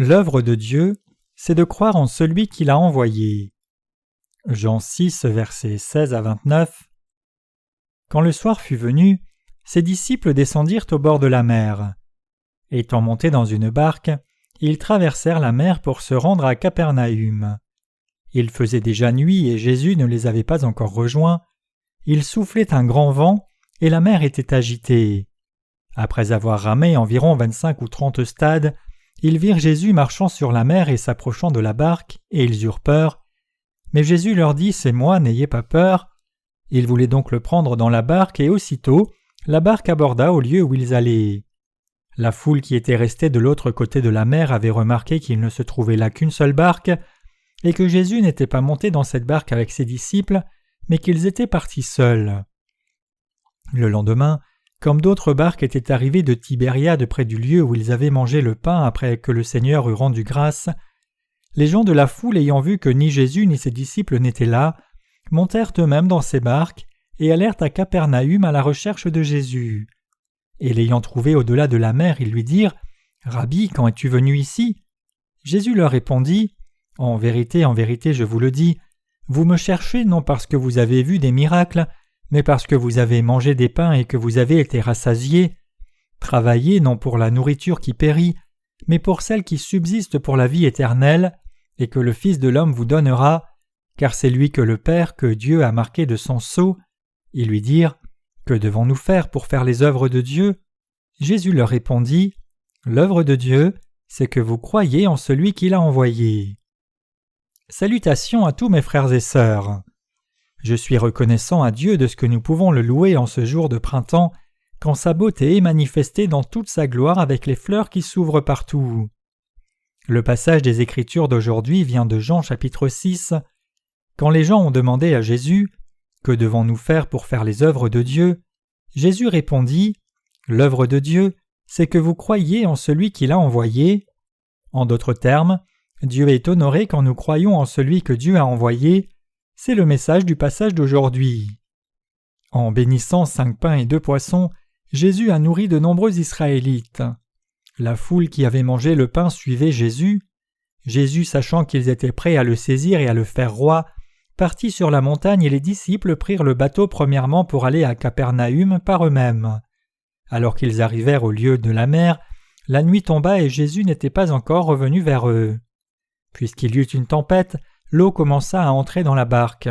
L'œuvre de Dieu, c'est de croire en celui qui l'a envoyé. Jean 6, versets 16 à 29. Quand le soir fut venu, ses disciples descendirent au bord de la mer. Étant montés dans une barque, ils traversèrent la mer pour se rendre à Capernaüm. Il faisait déjà nuit et Jésus ne les avait pas encore rejoints. Il soufflait un grand vent et la mer était agitée. Après avoir ramé environ 25 ou 30 stades, ils virent Jésus marchant sur la mer et s'approchant de la barque, et ils eurent peur. Mais Jésus leur dit « C'est moi, n'ayez pas peur ». Ils voulaient donc le prendre dans la barque et aussitôt, la barque aborda au lieu où ils allaient. La foule qui était restée de l'autre côté de la mer avait remarqué qu'il ne se trouvait là qu'une seule barque et que Jésus n'était pas monté dans cette barque avec ses disciples, mais qu'ils étaient partis seuls. Le lendemain, comme d'autres barques étaient arrivées de Tibériade près du lieu où ils avaient mangé le pain après que le Seigneur eut rendu grâce, les gens de la foule ayant vu que ni Jésus ni ses disciples n'étaient là, montèrent eux-mêmes dans ces barques et allèrent à Capernaüm à la recherche de Jésus. Et l'ayant trouvé au-delà de la mer, ils lui dirent « Rabbi, quand es-tu venu ici ?» Jésus leur répondit « en vérité, je vous le dis, vous me cherchez non parce que vous avez vu des miracles, mais parce que vous avez mangé des pains et que vous avez été rassasiés. Travaillez non pour la nourriture qui périt, mais pour celle qui subsiste pour la vie éternelle, et que le Fils de l'homme vous donnera, car c'est lui que le Père, que Dieu a marqué de son sceau. » Ils lui dirent « Que devons-nous faire pour faire les œuvres de Dieu ?» Jésus leur répondit « L'œuvre de Dieu, c'est que vous croyiez en celui qui l'a envoyé. » Salutations à tous mes frères et sœurs. Je suis reconnaissant à Dieu de ce que nous pouvons le louer en ce jour de printemps, quand sa beauté est manifestée dans toute sa gloire avec les fleurs qui s'ouvrent partout. Le passage des Écritures d'aujourd'hui vient de Jean chapitre 6. Quand les gens ont demandé à Jésus « Que devons-nous faire pour faire les œuvres de Dieu ?» Jésus répondit « L'œuvre de Dieu, c'est que vous croyiez en celui qui l'a envoyé. » En d'autres termes, Dieu est honoré quand nous croyons en celui que Dieu a envoyé. C'est le message du passage d'aujourd'hui. En bénissant 5 pains et 2 poissons, Jésus a nourri de nombreux Israélites. La foule qui avait mangé le pain suivait Jésus. Jésus, sachant qu'ils étaient prêts à le saisir et à le faire roi, partit sur la montagne et les disciples prirent le bateau premièrement pour aller à Capernaüm par eux-mêmes. Alors qu'ils arrivèrent au lieu de la mer, la nuit tomba et Jésus n'était pas encore revenu vers eux. Puisqu'il y eut une tempête, l'eau commença à entrer dans la barque.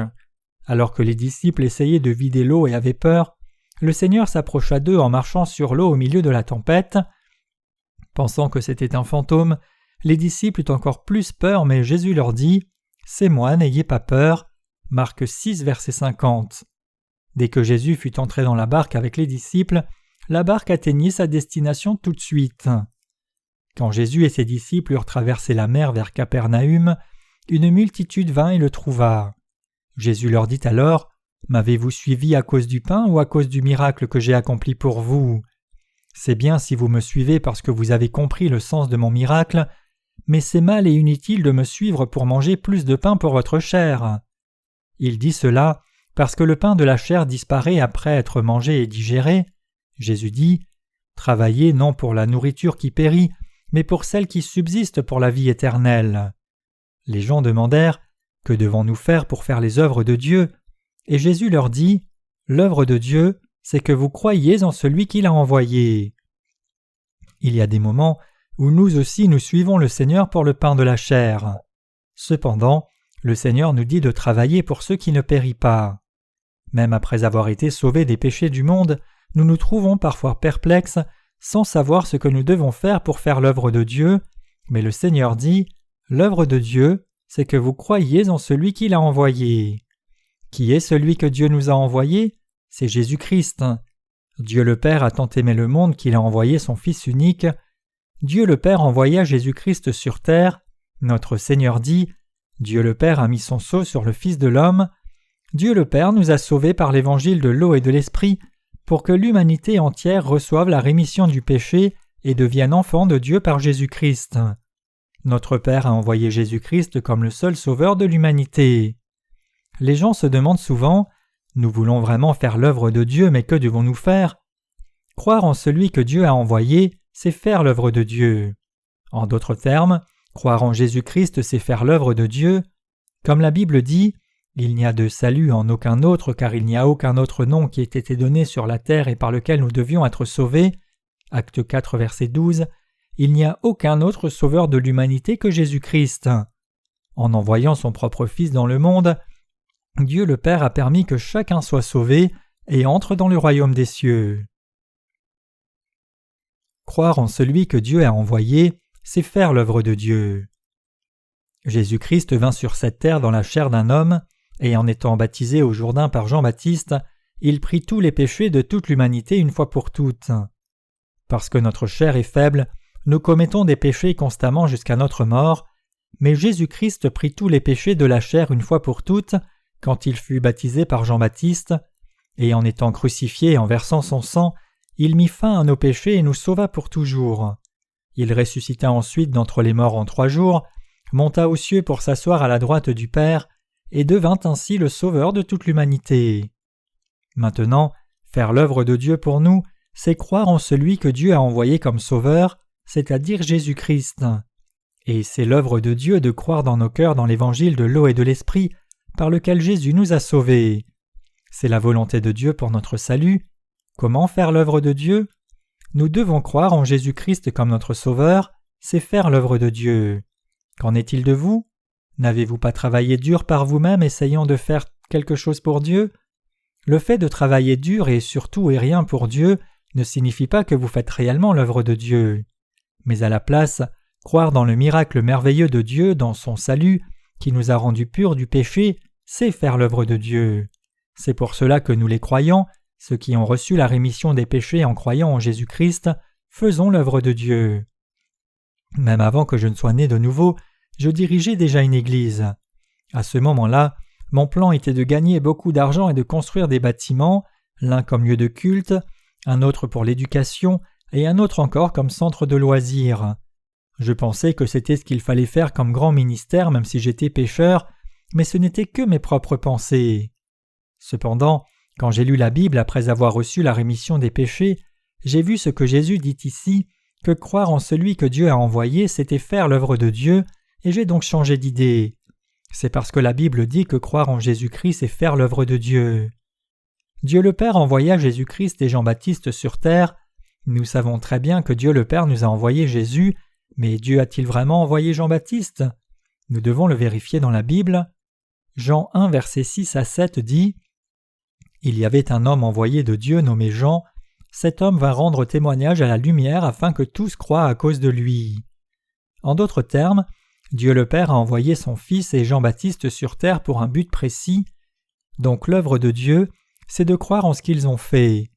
Alors que les disciples essayaient de vider l'eau et avaient peur, le Seigneur s'approcha d'eux en marchant sur l'eau au milieu de la tempête. Pensant que c'était un fantôme, les disciples eurent encore plus peur, mais Jésus leur dit « C'est moi, n'ayez pas peur » Marc 6, verset 50. Dès que Jésus fut entré dans la barque avec les disciples, la barque atteignit sa destination tout de suite. Quand Jésus et ses disciples eurent traversé la mer vers Capernaüm, une multitude vint et le trouva. Jésus leur dit alors « M'avez-vous suivi à cause du pain ou à cause du miracle que j'ai accompli pour vous ? C'est bien si vous me suivez parce que vous avez compris le sens de mon miracle, mais c'est mal et inutile de me suivre pour manger plus de pain pour votre chair. » Il dit cela parce que le pain de la chair disparaît après être mangé et digéré. Jésus dit « Travaillez non pour la nourriture qui périt, mais pour celle qui subsiste pour la vie éternelle. » Les gens demandèrent « Que devons-nous faire pour faire les œuvres de Dieu ?» Et Jésus leur dit « L'œuvre de Dieu, c'est que vous croyiez en celui qui l'a envoyé. » Il y a des moments où nous aussi nous suivons le Seigneur pour le pain de la chair. Cependant, le Seigneur nous dit de travailler pour ceux qui ne périssent pas. Même après avoir été sauvés des péchés du monde, nous nous trouvons parfois perplexes, sans savoir ce que nous devons faire pour faire l'œuvre de Dieu, mais le Seigneur dit « L'œuvre de Dieu, c'est que vous croyiez en celui qui l'a envoyé. » Qui est celui que Dieu nous a envoyé ? C'est Jésus-Christ. Dieu le Père a tant aimé le monde qu'il a envoyé son Fils unique. Dieu le Père envoya Jésus-Christ sur terre. Notre Seigneur dit « Dieu le Père a mis son sceau sur le Fils de l'homme. » Dieu le Père nous a sauvés par l'évangile de l'eau et de l'esprit pour que l'humanité entière reçoive la rémission du péché et devienne enfant de Dieu par Jésus-Christ. Notre Père a envoyé Jésus-Christ comme le seul sauveur de l'humanité. Les gens se demandent souvent « Nous voulons vraiment faire l'œuvre de Dieu, mais que devons-nous faire ?» Croire en celui que Dieu a envoyé, c'est faire l'œuvre de Dieu. En d'autres termes, Croire en Jésus-Christ, c'est faire l'œuvre de Dieu. Comme la Bible dit, « Il n'y a de salut en aucun autre, car il n'y a aucun autre nom qui ait été donné sur la terre et par lequel nous devions être sauvés. » Acte 4, verset 12. Il n'y a aucun autre sauveur de l'humanité que Jésus-Christ. En envoyant son propre Fils dans le monde, Dieu le Père a permis que chacun soit sauvé et entre dans le royaume des cieux. Croire en celui que Dieu a envoyé, c'est faire l'œuvre de Dieu. Jésus-Christ vint sur cette terre dans la chair d'un homme, et en étant baptisé au Jourdain par Jean-Baptiste, il prit tous les péchés de toute l'humanité une fois pour toutes. Parce que notre chair est faible, nous commettons des péchés constamment jusqu'à notre mort, mais Jésus-Christ prit tous les péchés de la chair une fois pour toutes, quand il fut baptisé par Jean-Baptiste, et en étant crucifié et en versant son sang, il mit fin à nos péchés et nous sauva pour toujours. Il ressuscita ensuite d'entre les morts en 3 jours, monta aux cieux pour s'asseoir à la droite du Père, et devint ainsi le Sauveur de toute l'humanité. Maintenant, faire l'œuvre de Dieu pour nous, c'est croire en celui que Dieu a envoyé comme Sauveur, c'est-à-dire Jésus-Christ. Et c'est l'œuvre de Dieu de croire dans nos cœurs dans l'évangile de l'eau et de l'esprit, par lequel Jésus nous a sauvés. C'est la volonté de Dieu pour notre salut. Comment faire l'œuvre de Dieu? Nous devons croire en Jésus-Christ comme notre Sauveur, c'est faire l'œuvre de Dieu. Qu'en est-il de vous? N'avez-vous pas travaillé dur par vous-même essayant de faire quelque chose pour Dieu? Le fait de travailler dur et surtout et rien pour Dieu ne signifie pas que vous faites réellement l'œuvre de Dieu. Mais à la place, croire dans le miracle merveilleux de Dieu, dans son salut, qui nous a rendus purs du péché, c'est faire l'œuvre de Dieu. C'est pour cela que nous les croyants, ceux qui ont reçu la rémission des péchés en croyant en Jésus-Christ, faisons l'œuvre de Dieu. Même avant que je ne sois né de nouveau, je dirigeais déjà une église. À ce moment-là, mon plan était de gagner beaucoup d'argent et de construire des bâtiments, l'un comme lieu de culte, un autre pour l'éducation et un autre encore comme centre de loisirs. Je pensais que c'était ce qu'il fallait faire comme grand ministère même si j'étais pécheur, mais ce n'était que mes propres pensées. Cependant, quand j'ai lu la Bible après avoir reçu la rémission des péchés, j'ai vu ce que Jésus dit ici, que croire en celui que Dieu a envoyé, c'était faire l'œuvre de Dieu, et j'ai donc changé d'idée. C'est parce que la Bible dit que croire en Jésus-Christ, c'est faire l'œuvre de Dieu. Dieu le Père envoya Jésus-Christ et Jean-Baptiste sur terre. Nous savons très bien que Dieu le Père nous a envoyé Jésus, mais Dieu a-t-il vraiment envoyé Jean-Baptiste? Nous devons le vérifier dans la Bible. Jean 1, versets 6 à 7 dit « Il y avait un homme envoyé de Dieu nommé Jean. Cet homme vint rendre témoignage à la lumière afin que tous croient à cause de lui. » En d'autres termes, Dieu le Père a envoyé son Fils et Jean-Baptiste sur terre pour un but précis. Donc l'œuvre de Dieu, c'est de croire en ce qu'ils ont fait.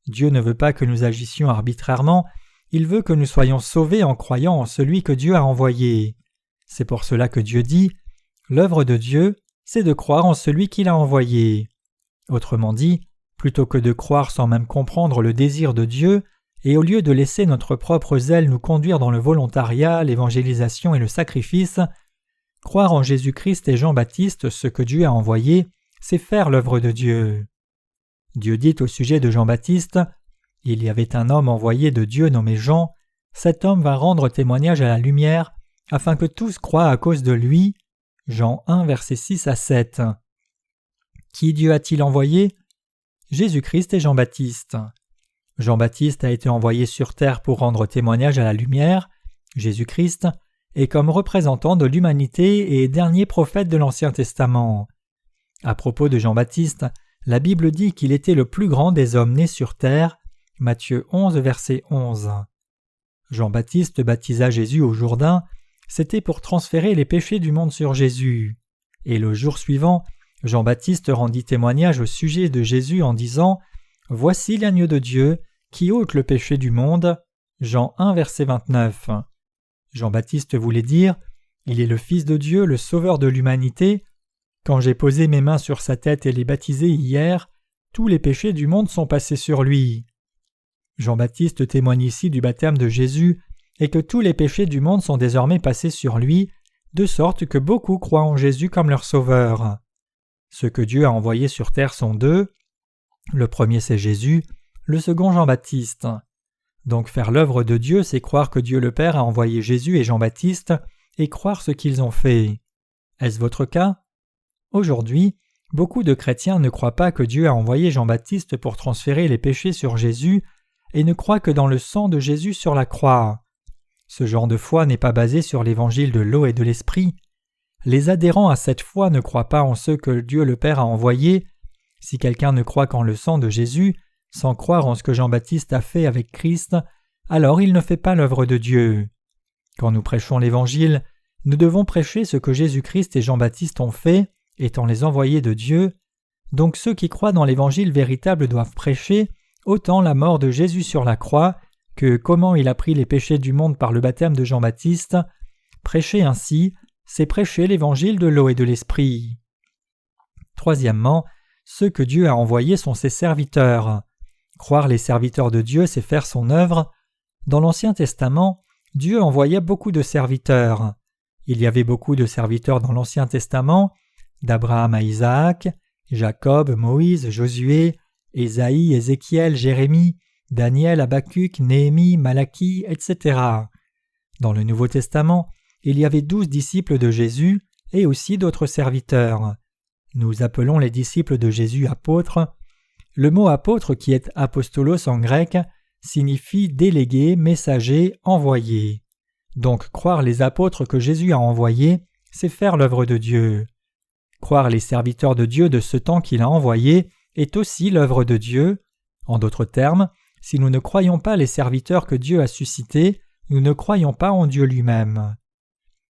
Dieu ne veut pas que nous agissions arbitrairement, il veut que nous soyons sauvés en croyant en celui que Dieu a envoyé. C'est pour cela que Dieu dit « L'œuvre de Dieu, c'est de croire en celui qu'il a envoyé. » Autrement dit, plutôt que de croire sans même comprendre le désir de Dieu, et au lieu de laisser notre propre zèle nous conduire dans le volontariat, l'évangélisation et le sacrifice, croire en Jésus-Christ et Jean-Baptiste, ce que Dieu a envoyé, c'est faire l'œuvre de Dieu. Dieu dit au sujet de Jean-Baptiste « Il y avait un homme envoyé de Dieu nommé Jean. Cet homme va rendre témoignage à la lumière, afin que tous croient à cause de lui. » Jean 1, versets 6 à 7. Qui Dieu a-t-il envoyé? Jésus-Christ et Jean-Baptiste. Jean-Baptiste a été envoyé sur terre pour rendre témoignage à la lumière, Jésus-Christ, est comme représentant de l'humanité et dernier prophète de l'Ancien Testament. À propos de Jean-Baptiste, la Bible dit qu'il était le plus grand des hommes nés sur terre, Matthieu 11, verset 11. Jean-Baptiste baptisa Jésus au Jourdain, c'était pour transférer les péchés du monde sur Jésus. Et le jour suivant, Jean-Baptiste rendit témoignage au sujet de Jésus en disant « Voici l'agneau de Dieu qui ôte le péché du monde. » Jean 1, verset 29. Jean-Baptiste voulait dire « Il est le Fils de Dieu, le Sauveur de l'humanité. Quand j'ai posé mes mains sur sa tête et l'ai baptisé hier, tous les péchés du monde sont passés sur lui. » Jean-Baptiste témoigne ici du baptême de Jésus et que tous les péchés du monde sont désormais passés sur lui, de sorte que beaucoup croient en Jésus comme leur Sauveur. Ceux que Dieu a envoyés sur terre sont deux. Le premier c'est Jésus, le second Jean-Baptiste. Donc faire l'œuvre de Dieu, c'est croire que Dieu le Père a envoyé Jésus et Jean-Baptiste et croire ce qu'ils ont fait. Est-ce votre cas? Aujourd'hui, beaucoup de chrétiens ne croient pas que Dieu a envoyé Jean-Baptiste pour transférer les péchés sur Jésus et ne croient que dans le sang de Jésus sur la croix. Ce genre de foi n'est pas basé sur l'évangile de l'eau et de l'esprit. Les adhérents à cette foi ne croient pas en ceux que Dieu le Père a envoyés. Si quelqu'un ne croit qu'en le sang de Jésus, sans croire en ce que Jean-Baptiste a fait avec Christ, alors il ne fait pas l'œuvre de Dieu. Quand nous prêchons l'Évangile, nous devons prêcher ce que Jésus-Christ et Jean-Baptiste ont fait, étant les envoyés de Dieu. Donc ceux qui croient dans l'Évangile véritable doivent prêcher autant la mort de Jésus sur la croix que comment il a pris les péchés du monde par le baptême de Jean-Baptiste. Prêcher ainsi, c'est prêcher l'Évangile de l'eau et de l'Esprit. Troisièmement, ceux que Dieu a envoyés sont ses serviteurs. Croire les serviteurs de Dieu, c'est faire son œuvre. Dans l'Ancien Testament, Dieu envoyait beaucoup de serviteurs. Il y avait beaucoup de serviteurs dans l'Ancien Testament, d'Abraham à Isaac, Jacob, Moïse, Josué, Ésaïe, Ézéchiel, Jérémie, Daniel, Habacuc, Néhémie, Malachie, etc. Dans le Nouveau Testament, il y avait 12 disciples de Jésus et aussi d'autres serviteurs. Nous appelons les disciples de Jésus apôtres. Le mot apôtre, qui est apostolos en grec, signifie délégué, messager, envoyé. Donc croire les apôtres que Jésus a envoyés, c'est faire l'œuvre de Dieu. Croire les serviteurs de Dieu de ce temps qu'il a envoyés est aussi l'œuvre de Dieu. En d'autres termes, si nous ne croyons pas les serviteurs que Dieu a suscités, nous ne croyons pas en Dieu lui-même.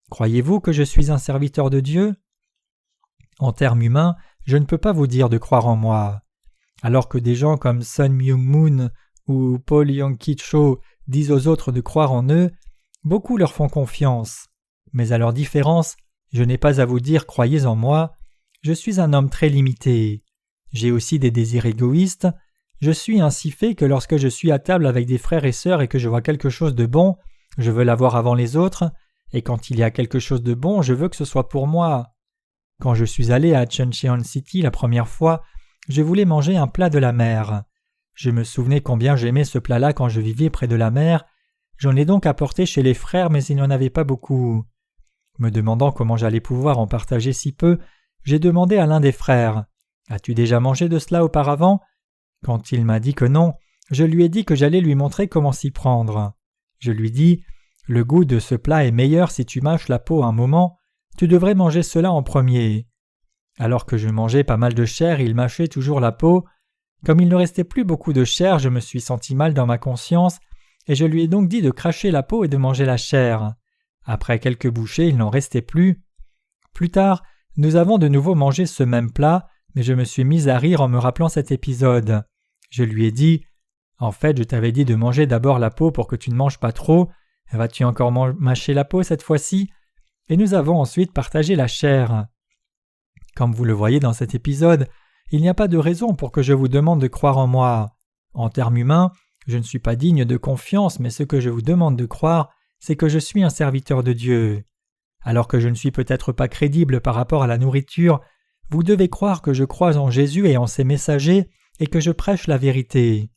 Croyez-vous que je suis un serviteur de Dieu? En termes humains, je ne peux pas vous dire de croire en moi. Alors que des gens comme Sun Myung-moon ou Paul Yong-Ki Cho disent aux autres de croire en eux, beaucoup leur font confiance. Mais à leur différence, je n'ai pas à vous dire « croyez en moi ». Je suis un homme très limité. J'ai aussi des désirs égoïstes. Je suis ainsi fait que lorsque je suis à table avec des frères et sœurs et que je vois quelque chose de bon, je veux l'avoir avant les autres, et quand il y a quelque chose de bon, je veux que ce soit pour moi. Quand je suis allé à Chuncheon City la première fois, je voulais manger un plat de la mer. Je me souvenais combien j'aimais ce plat-là quand je vivais près de la mer. J'en ai donc apporté chez les frères, mais il n'y en avait pas beaucoup. Me demandant comment j'allais pouvoir en partager si peu, j'ai demandé à l'un des frères « As-tu déjà mangé de cela auparavant ?» Quand il m'a dit que non, je lui ai dit que j'allais lui montrer comment s'y prendre. Je lui dis « Le goût de ce plat est meilleur si tu mâches la peau un moment, tu devrais manger cela en premier. » Alors que je mangeais pas mal de chair, il mâchait toujours la peau. Comme il ne restait plus beaucoup de chair, je me suis senti mal dans ma conscience, et je lui ai donc dit de cracher la peau et de manger la chair. Après quelques bouchées, il n'en restait plus. Plus tard, nous avons de nouveau mangé ce même plat, mais je me suis mis à rire en me rappelant cet épisode. Je lui ai dit « En fait, je t'avais dit de manger d'abord la peau pour que tu ne manges pas trop. Vas-tu encore mâcher la peau cette fois-ci ?» Et nous avons ensuite partagé la chair. Comme vous le voyez dans cet épisode, il n'y a pas de raison pour que je vous demande de croire en moi. En termes humains, je ne suis pas digne de confiance, mais ce que je vous demande de croire, c'est que je suis un serviteur de Dieu. Alors que je ne suis peut-être pas crédible par rapport à la nourriture, vous devez croire que je crois en Jésus et en ses messagers et que je prêche la vérité.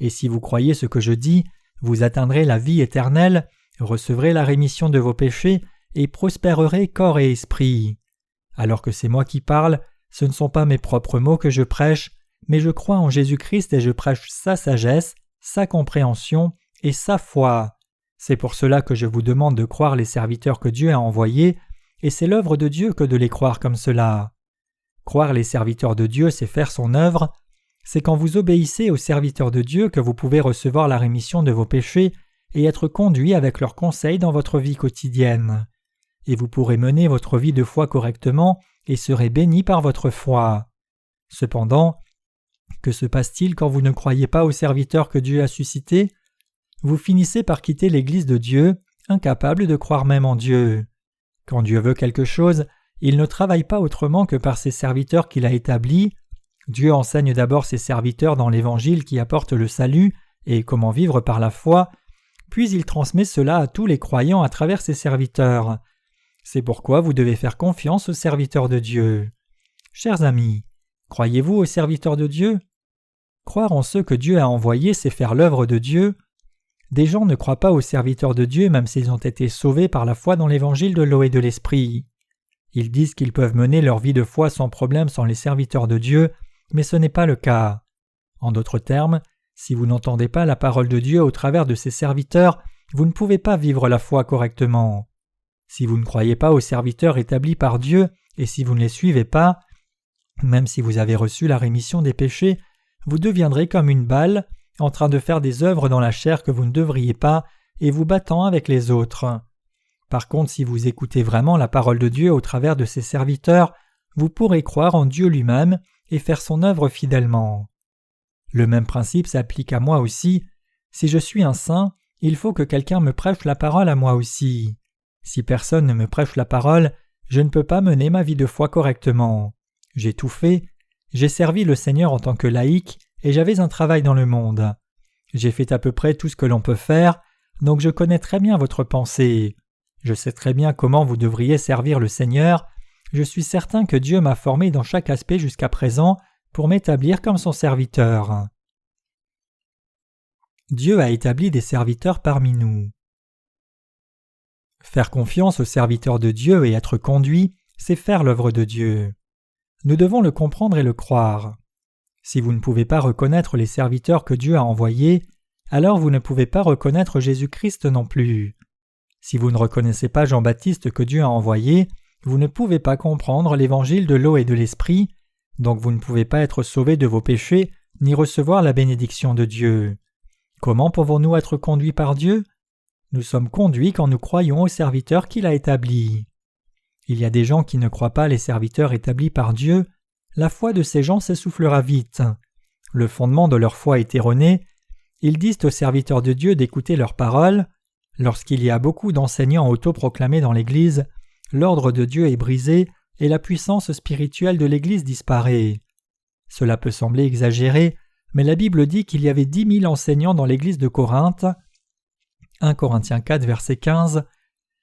Et si vous croyez ce que je dis, vous atteindrez la vie éternelle, recevrez la rémission de vos péchés et prospérerez corps et esprit. Alors que c'est moi qui parle, ce ne sont pas mes propres mots que je prêche, mais je crois en Jésus-Christ et je prêche sa sagesse, sa compréhension et sa foi. C'est pour cela que je vous demande de croire les serviteurs que Dieu a envoyés, et c'est l'œuvre de Dieu que de les croire comme cela. Croire les serviteurs de Dieu, c'est faire son œuvre. C'est quand vous obéissez aux serviteurs de Dieu que vous pouvez recevoir la rémission de vos péchés et être conduit avec leurs conseils dans votre vie quotidienne. Et vous pourrez mener votre vie de foi correctement et serez béni par votre foi. Cependant, que se passe-t-il quand vous ne croyez pas aux serviteurs que Dieu a suscités? Vous finissez par quitter l'Église de Dieu, incapable de croire même en Dieu. Quand Dieu veut quelque chose, il ne travaille pas autrement que par ses serviteurs qu'il a établis. Dieu enseigne d'abord ses serviteurs dans l'Évangile qui apporte le salut et comment vivre par la foi, puis il transmet cela à tous les croyants à travers ses serviteurs. C'est pourquoi vous devez faire confiance aux serviteurs de Dieu. Chers amis, croyez-vous aux serviteurs de Dieu? Croire en ceux que Dieu a envoyés, c'est faire l'œuvre de Dieu. des gens ne croient pas aux serviteurs de Dieu même s'ils ont été sauvés par la foi dans l'évangile de l'eau et de l'esprit. Ils disent qu'ils peuvent mener leur vie de foi sans problème sans les serviteurs de Dieu, mais ce n'est pas le cas. En d'autres termes, si vous n'entendez pas la parole de Dieu au travers de ses serviteurs, vous ne pouvez pas vivre la foi correctement. Si vous ne croyez pas aux serviteurs établis par Dieu et si vous ne les suivez pas, même si vous avez reçu la rémission des péchés, vous deviendrez comme une balle, en train de faire des œuvres dans la chair que vous ne devriez pas et vous battant avec les autres. Par contre, si vous écoutez vraiment la parole de Dieu au travers de ses serviteurs, vous pourrez croire en Dieu lui-même et faire son œuvre fidèlement. Le même principe s'applique à moi aussi. Si je suis un saint, il faut que quelqu'un me prêche la parole à moi aussi. Si personne ne me prêche la parole, je ne peux pas mener ma vie de foi correctement. J'ai tout fait. J'ai servi le Seigneur en tant que laïc et j'avais un travail dans le monde. J'ai fait à peu près tout ce que l'on peut faire, donc je connais très bien votre pensée. Je sais très bien comment vous devriez servir le Seigneur. Je suis certain que Dieu m'a formé dans chaque aspect jusqu'à présent pour m'établir comme son serviteur. Dieu a établi des serviteurs parmi nous. Faire confiance aux serviteurs de Dieu et être conduit, c'est faire l'œuvre de Dieu. Nous devons le comprendre et le croire. Si vous ne pouvez pas reconnaître les serviteurs que Dieu a envoyés, alors vous ne pouvez pas reconnaître Jésus-Christ non plus. Si vous ne reconnaissez pas Jean-Baptiste que Dieu a envoyé, vous ne pouvez pas comprendre l'évangile de l'eau et de l'esprit, donc vous ne pouvez pas être sauvés de vos péchés ni recevoir la bénédiction de Dieu. Comment pouvons-nous être conduits par Dieu? Nous sommes conduits quand nous croyons aux serviteurs qu'il a établis. Il y a des gens qui ne croient pas les serviteurs établis par Dieu. La foi de ces gens s'essoufflera vite. Le fondement de leur foi est erroné. Ils disent aux serviteurs de Dieu d'écouter leurs paroles. Lorsqu'il y a beaucoup d'enseignants autoproclamés dans l'Église, l'ordre de Dieu est brisé et la puissance spirituelle de l'Église disparaît. Cela peut sembler exagéré, mais la Bible dit qu'il y avait 10 000 enseignants dans l'Église de Corinthe. 1 Corinthiens 4, verset 15.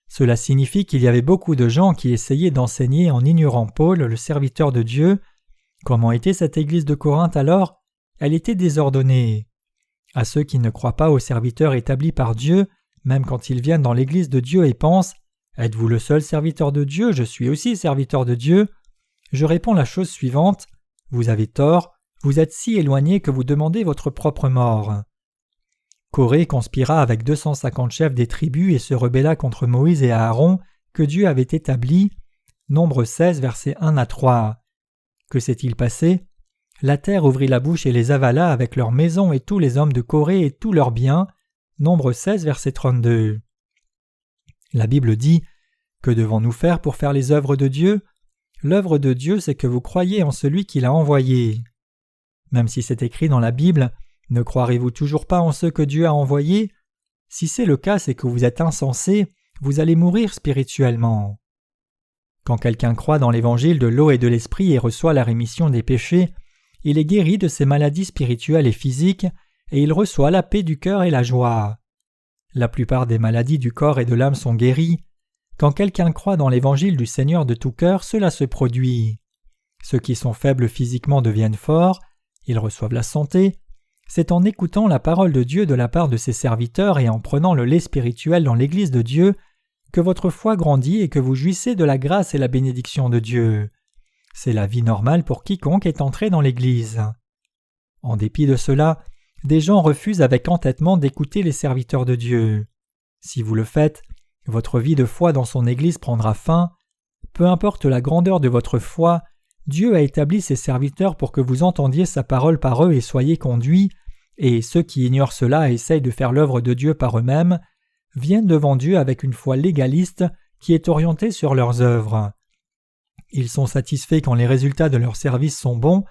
Cela signifie qu'il y avait beaucoup de gens qui essayaient d'enseigner en ignorant Paul, le serviteur de Dieu. Comment était cette Église de Corinthe alors? Elle était désordonnée. À ceux qui ne croient pas aux serviteurs établis par Dieu, même quand ils viennent dans l'Église de Dieu et pensent « Êtes-vous le seul serviteur de Dieu? Je suis aussi serviteur de Dieu. » Je réponds la chose suivante. Vous avez tort, vous êtes si éloignés que vous demandez votre propre mort. Corée conspira avec 250 chefs des tribus et se rebella contre Moïse et Aaron que Dieu avait établis. Nombre 16, versets 1 à 3. Que s'est-il passé? La terre ouvrit la bouche et les avala avec leurs maisons et tous les hommes de Corée et tous leurs biens. Nombre 16, verset 32. La Bible dit « Que devons-nous faire pour faire les œuvres de Dieu ?» L'œuvre de Dieu, c'est que vous croyez en celui qui l'a envoyé. Même si c'est écrit dans la Bible, ne croirez-vous toujours pas en ceux que Dieu a envoyés? Si c'est le cas, c'est que vous êtes insensés, vous allez mourir spirituellement. Quand quelqu'un croit dans l'évangile de l'eau et de l'esprit et reçoit la rémission des péchés, il est guéri de ses maladies spirituelles et physiques et il reçoit la paix du cœur et la joie. La plupart des maladies du corps et de l'âme sont guéries. Quand quelqu'un croit dans l'évangile du Seigneur de tout cœur, cela se produit. Ceux qui sont faibles physiquement deviennent forts, ils reçoivent la santé. C'est en écoutant la parole de Dieu de la part de ses serviteurs et en prenant le lait spirituel dans l'Église de Dieu que votre foi grandit et que vous jouissez de la grâce et la bénédiction de Dieu. C'est la vie normale pour quiconque est entré dans l'Église. En dépit de cela, des gens refusent avec entêtement d'écouter les serviteurs de Dieu. Si vous le faites, votre vie de foi dans son Église prendra fin. Peu importe la grandeur de votre foi, Dieu a établi ses serviteurs pour que vous entendiez sa parole par eux et soyez conduits, et ceux qui ignorent cela et essayent de faire l'œuvre de Dieu par eux-mêmes viennent devant Dieu avec une foi légaliste qui est orientée sur leurs œuvres. Ils sont satisfaits quand les résultats de leur service sont bons,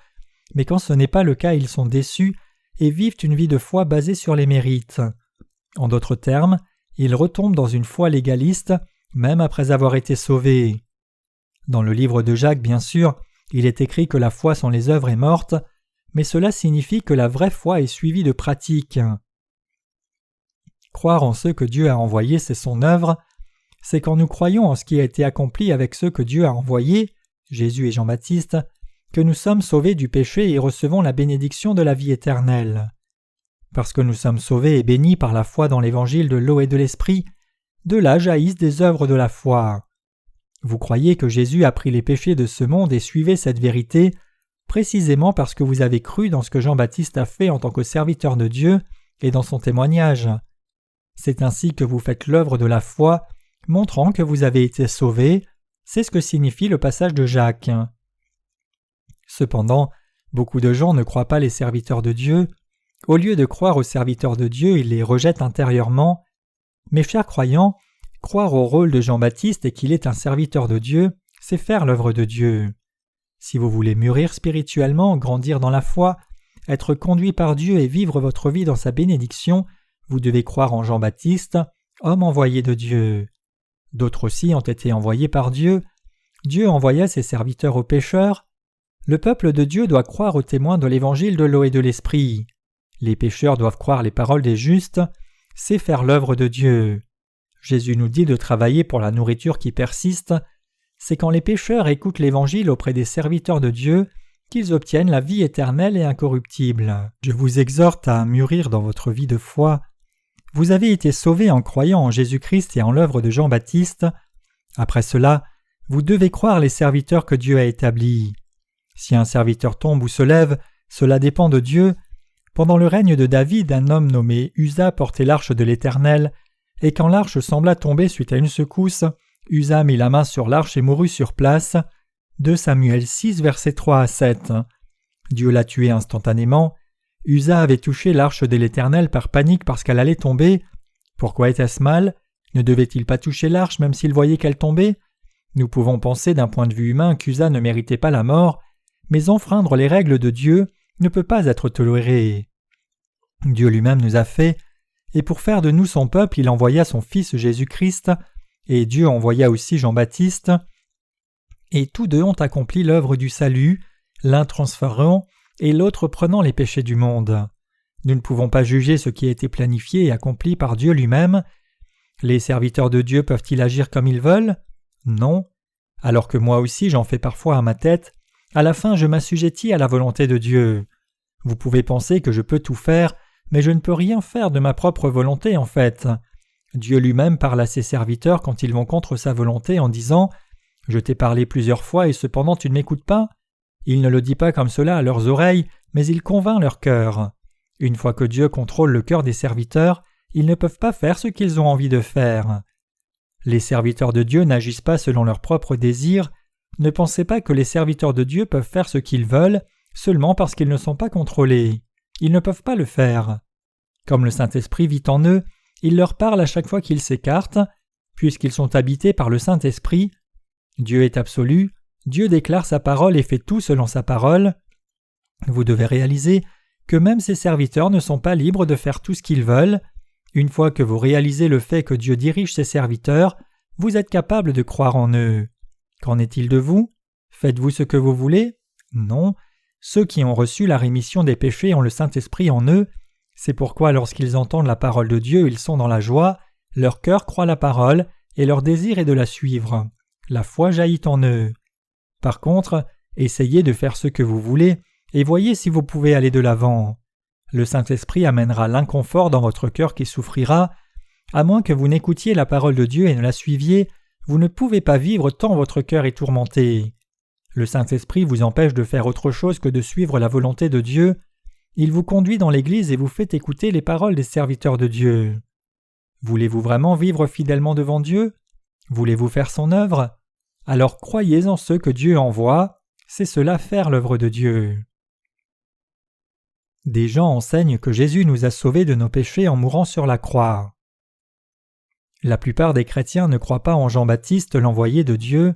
mais quand ce n'est pas le cas, ils sont déçus et vivent une vie de foi basée sur les mérites. En d'autres termes, ils retombent dans une foi légaliste, même après avoir été sauvés. Dans le livre de Jacques, bien sûr, il est écrit que la foi sans les œuvres est morte, mais cela signifie que la vraie foi est suivie de pratique. Croire en ceux que Dieu a envoyés, c'est son œuvre. C'est quand nous croyons en ce qui a été accompli avec ceux que Dieu a envoyés, Jésus et Jean-Baptiste, que nous sommes sauvés du péché et recevons la bénédiction de la vie éternelle. Parce que nous sommes sauvés et bénis par la foi dans l'évangile de l'eau et de l'esprit, de là jaillissent des œuvres de la foi. Vous croyez que Jésus a pris les péchés de ce monde et suivez cette vérité précisément parce que vous avez cru dans ce que Jean-Baptiste a fait en tant que serviteur de Dieu et dans son témoignage. C'est ainsi que vous faites l'œuvre de la foi, montrant que vous avez été sauvés. C'est ce que signifie le passage de Jacques. Cependant, beaucoup de gens ne croient pas les serviteurs de Dieu. Au lieu de croire aux serviteurs de Dieu, ils les rejettent intérieurement. Mes chers croyants, croire au rôle de Jean-Baptiste et qu'il est un serviteur de Dieu, c'est faire l'œuvre de Dieu. Si vous voulez mûrir spirituellement, grandir dans la foi, être conduit par Dieu et vivre votre vie dans sa bénédiction, vous devez croire en Jean-Baptiste, homme envoyé de Dieu. D'autres aussi ont été envoyés par Dieu. Dieu envoya ses serviteurs aux pécheurs. Le peuple de Dieu doit croire aux témoins de l'évangile de l'eau et de l'esprit. Les pécheurs doivent croire les paroles des justes. C'est faire l'œuvre de Dieu. Jésus nous dit de travailler pour la nourriture qui persiste. C'est quand les pécheurs écoutent l'évangile auprès des serviteurs de Dieu qu'ils obtiennent la vie éternelle et incorruptible. Je vous exhorte à mûrir dans votre vie de foi. Vous avez été sauvés en croyant en Jésus-Christ et en l'œuvre de Jean-Baptiste. Après cela, vous devez croire les serviteurs que Dieu a établis. Si un serviteur tombe ou se lève, cela dépend de Dieu. Pendant le règne de David, un homme nommé Uza portait l'arche de l'Éternel, et quand l'arche sembla tomber suite à une secousse, Uza mit la main sur l'arche et mourut sur place. 2 Samuel 6, versets 3 à 7. Dieu l'a tué instantanément. Uza avait touché l'arche de l'Éternel par panique parce qu'elle allait tomber. Pourquoi était-ce mal? Ne devait-il pas toucher l'arche même s'il voyait qu'elle tombait? Nous pouvons penser d'un point de vue humain qu'Uza ne méritait pas la mort, mais enfreindre les règles de Dieu ne peut pas être toléré. Dieu lui-même nous a fait, et pour faire de nous son peuple, il envoya son Fils Jésus-Christ, et Dieu envoya aussi Jean-Baptiste, et tous deux ont accompli l'œuvre du salut, l'un transférant et l'autre prenant les péchés du monde. Nous ne pouvons pas juger ce qui a été planifié et accompli par Dieu lui-même. Les serviteurs de Dieu peuvent-ils agir comme ils veulent? Non. Alors que moi aussi j'en fais parfois à ma tête, à la fin je m'assujettis à la volonté de Dieu. Vous pouvez penser que je peux tout faire, mais je ne peux rien faire de ma propre volonté en fait. Dieu lui-même parle à ses serviteurs quand ils vont contre sa volonté en disant « Je t'ai parlé plusieurs fois et cependant tu ne m'écoutes pas ». Il ne le dit pas comme cela à leurs oreilles, mais il convainc leur cœur. Une fois que Dieu contrôle le cœur des serviteurs, ils ne peuvent pas faire ce qu'ils ont envie de faire. Les serviteurs de Dieu n'agissent pas selon leurs propres désirs. Ne pensez pas que les serviteurs de Dieu peuvent faire ce qu'ils veulent seulement parce qu'ils ne sont pas contrôlés. Ils ne peuvent pas le faire. Comme le Saint-Esprit vit en eux, il leur parle à chaque fois qu'ils s'écartent. Puisqu'ils sont habités par le Saint-Esprit, Dieu est absolu, Dieu déclare sa parole et fait tout selon sa parole. Vous devez réaliser que même ces serviteurs ne sont pas libres de faire tout ce qu'ils veulent. Une fois que vous réalisez le fait que Dieu dirige ses serviteurs, vous êtes capable de croire en eux. Qu'en est-il de vous? Faites-vous ce que vous voulez? Non. Ceux qui ont reçu la rémission des péchés ont le Saint-Esprit en eux. C'est pourquoi lorsqu'ils entendent la parole de Dieu, ils sont dans la joie, leur cœur croit la parole et leur désir est de la suivre. La foi jaillit en eux. Par contre, essayez de faire ce que vous voulez et voyez si vous pouvez aller de l'avant. Le Saint-Esprit amènera l'inconfort dans votre cœur qui souffrira. À moins que vous n'écoutiez la parole de Dieu et ne la suiviez, vous ne pouvez pas vivre tant votre cœur est tourmenté. Le Saint-Esprit vous empêche de faire autre chose que de suivre la volonté de Dieu. Il vous conduit dans l'Église et vous fait écouter les paroles des serviteurs de Dieu. Voulez-vous vraiment vivre fidèlement devant Dieu? Voulez-vous faire son œuvre? Alors croyez en ceux que Dieu envoie, c'est cela faire l'œuvre de Dieu. Des gens enseignent que Jésus nous a sauvés de nos péchés en mourant sur la croix. La plupart des chrétiens ne croient pas en Jean-Baptiste, l'envoyé de Dieu.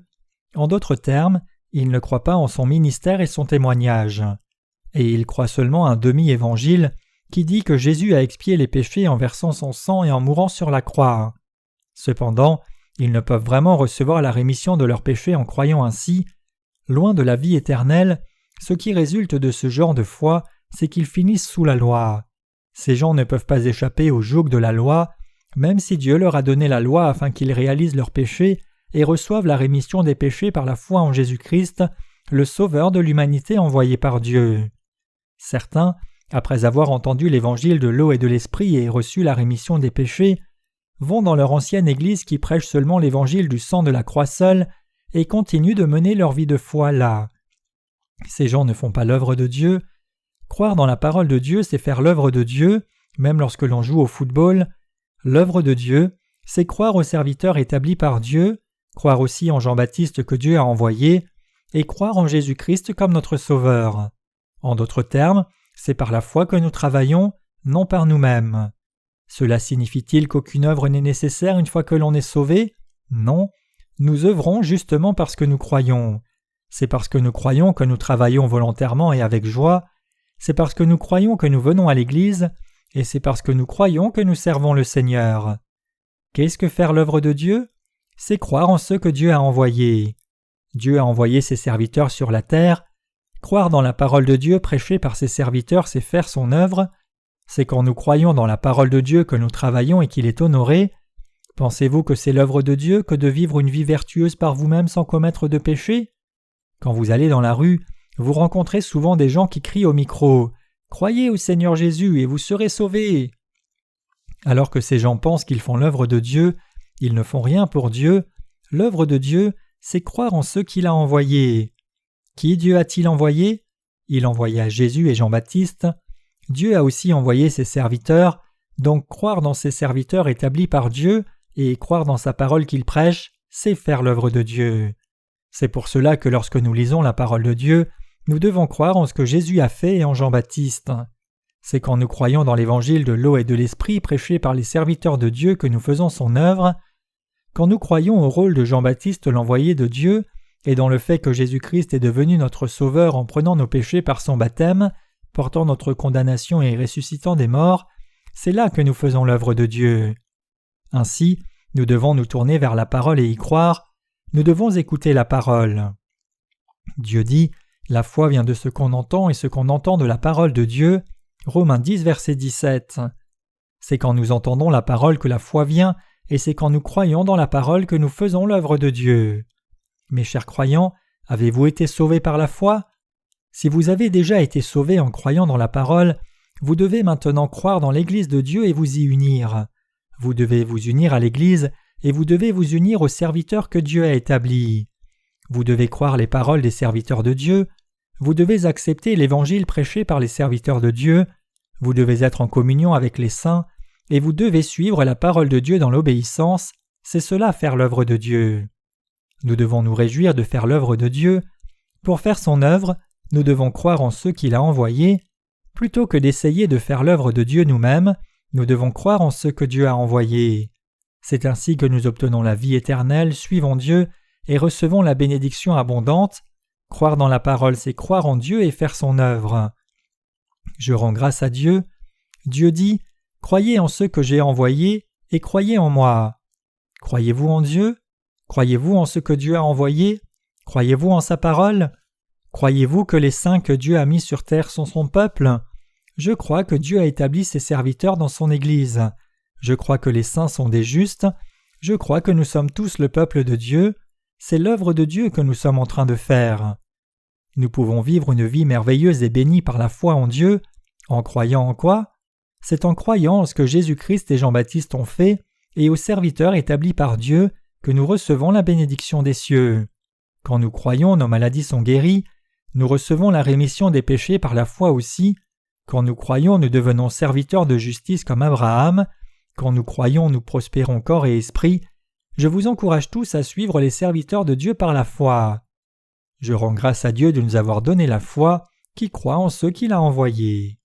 En d'autres termes, ils ne croient pas en son ministère et son témoignage. Et ils croient seulement un demi-évangile qui dit que Jésus a expié les péchés en versant son sang et en mourant sur la croix. Cependant, ils ne peuvent vraiment recevoir la rémission de leurs péchés en croyant ainsi. Loin de la vie éternelle, ce qui résulte de ce genre de foi, c'est qu'ils finissent sous la loi. Ces gens ne peuvent pas échapper au joug de la loi, même si Dieu leur a donné la loi afin qu'ils réalisent leurs péchés et reçoivent la rémission des péchés par la foi en Jésus-Christ, le Sauveur de l'humanité envoyé par Dieu. Certains, après avoir entendu l'évangile de l'eau et de l'esprit et reçu la rémission des péchés, vont dans leur ancienne église qui prêche seulement l'évangile du sang de la croix seule et continuent de mener leur vie de foi là. Ces gens ne font pas l'œuvre de Dieu. Croire dans la parole de Dieu, c'est faire l'œuvre de Dieu, même lorsque l'on joue au football. L'œuvre de Dieu, c'est croire au serviteur établi par Dieu, croire aussi en Jean-Baptiste que Dieu a envoyé, et croire en Jésus-Christ comme notre Sauveur. En d'autres termes, c'est par la foi que nous travaillons, non par nous-mêmes. Cela signifie-t-il qu'aucune œuvre n'est nécessaire une fois que l'on est sauvé? Non, nous œuvrons justement parce que nous croyons. C'est parce que nous croyons que nous travaillons volontairement et avec joie, c'est parce que nous croyons que nous venons à l'Église, et c'est parce que nous croyons que nous servons le Seigneur. Qu'est-ce que faire l'œuvre de Dieu? C'est croire en ce que Dieu a envoyé. Dieu a envoyé ses serviteurs sur la terre. Croire dans la parole de Dieu prêchée par ses serviteurs, c'est faire son œuvre. C'est quand nous croyons dans la parole de Dieu que nous travaillons et qu'il est honoré. Pensez-vous que c'est l'œuvre de Dieu que de vivre une vie vertueuse par vous-même sans commettre de péché? Quand vous allez dans la rue, vous rencontrez souvent des gens qui crient au micro « Croyez au Seigneur Jésus et vous serez sauvés !» Alors que ces gens pensent qu'ils font l'œuvre de Dieu, ils ne font rien pour Dieu. L'œuvre de Dieu, c'est croire en ceux qu'il a envoyés. Qui Dieu a-t-il envoyé? Il envoya Jésus et Jean-Baptiste. Dieu a aussi envoyé ses serviteurs, donc croire dans ses serviteurs établis par Dieu et croire dans sa parole qu'il prêche, c'est faire l'œuvre de Dieu. C'est pour cela que lorsque nous lisons la parole de Dieu, nous devons croire en ce que Jésus a fait et en Jean-Baptiste. C'est quand nous croyons dans l'évangile de l'eau et de l'esprit prêché par les serviteurs de Dieu que nous faisons son œuvre. Quand nous croyons au rôle de Jean-Baptiste l'envoyé de Dieu et dans le fait que Jésus-Christ est devenu notre Sauveur en prenant nos péchés par son baptême, portant notre condamnation et ressuscitant des morts, c'est là que nous faisons l'œuvre de Dieu. Ainsi, nous devons nous tourner vers la parole et y croire. Nous devons écouter la parole. Dieu dit « La foi vient de ce qu'on entend et ce qu'on entend de la parole de Dieu » Romains 10, verset 17. C'est quand nous entendons la parole que la foi vient, et c'est quand nous croyons dans la parole que nous faisons l'œuvre de Dieu. Mes chers croyants, avez-vous été sauvés par la foi? Si vous avez déjà été sauvés en croyant dans la parole, vous devez maintenant croire dans l'Église de Dieu et vous y unir. Vous devez vous unir à l'Église et vous devez vous unir aux serviteurs que Dieu a établis. Vous devez croire les paroles des serviteurs de Dieu. Vous devez accepter l'Évangile prêché par les serviteurs de Dieu. Vous devez être en communion avec les saints et vous devez suivre la parole de Dieu dans l'obéissance. C'est cela faire l'œuvre de Dieu. Nous devons nous réjouir de faire l'œuvre de Dieu. Pour faire son œuvre, nous devons croire en ceux qu'il a envoyés. Plutôt que d'essayer de faire l'œuvre de Dieu nous-mêmes, nous devons croire en ceux que Dieu a envoyés. C'est ainsi que nous obtenons la vie éternelle, suivons Dieu et recevons la bénédiction abondante. Croire dans la parole, c'est croire en Dieu et faire son œuvre. Je rends grâce à Dieu. Dieu dit « Croyez en ceux que j'ai envoyés et croyez en moi ». Croyez-vous en Dieu? Croyez-vous en ce que Dieu a envoyé? Croyez-vous en sa parole? Croyez-vous que les saints que Dieu a mis sur terre sont son peuple? Je crois que Dieu a établi ses serviteurs dans son Église. Je crois que les saints sont des justes. Je crois que nous sommes tous le peuple de Dieu. C'est l'œuvre de Dieu que nous sommes en train de faire. Nous pouvons vivre une vie merveilleuse et bénie par la foi en Dieu. En croyant en quoi? C'est en croyant en ce que Jésus-Christ et Jean-Baptiste ont fait et aux serviteurs établis par Dieu que nous recevons la bénédiction des cieux. Quand nous croyons, nos maladies sont guéries. Nous recevons la rémission des péchés par la foi aussi. Quand nous croyons, nous devenons serviteurs de justice comme Abraham. Quand nous croyons, nous prospérons corps et esprit. Je vous encourage tous à suivre les serviteurs de Dieu par la foi. Je rends grâce à Dieu de nous avoir donné la foi qui croit en ceux qu'il a envoyés.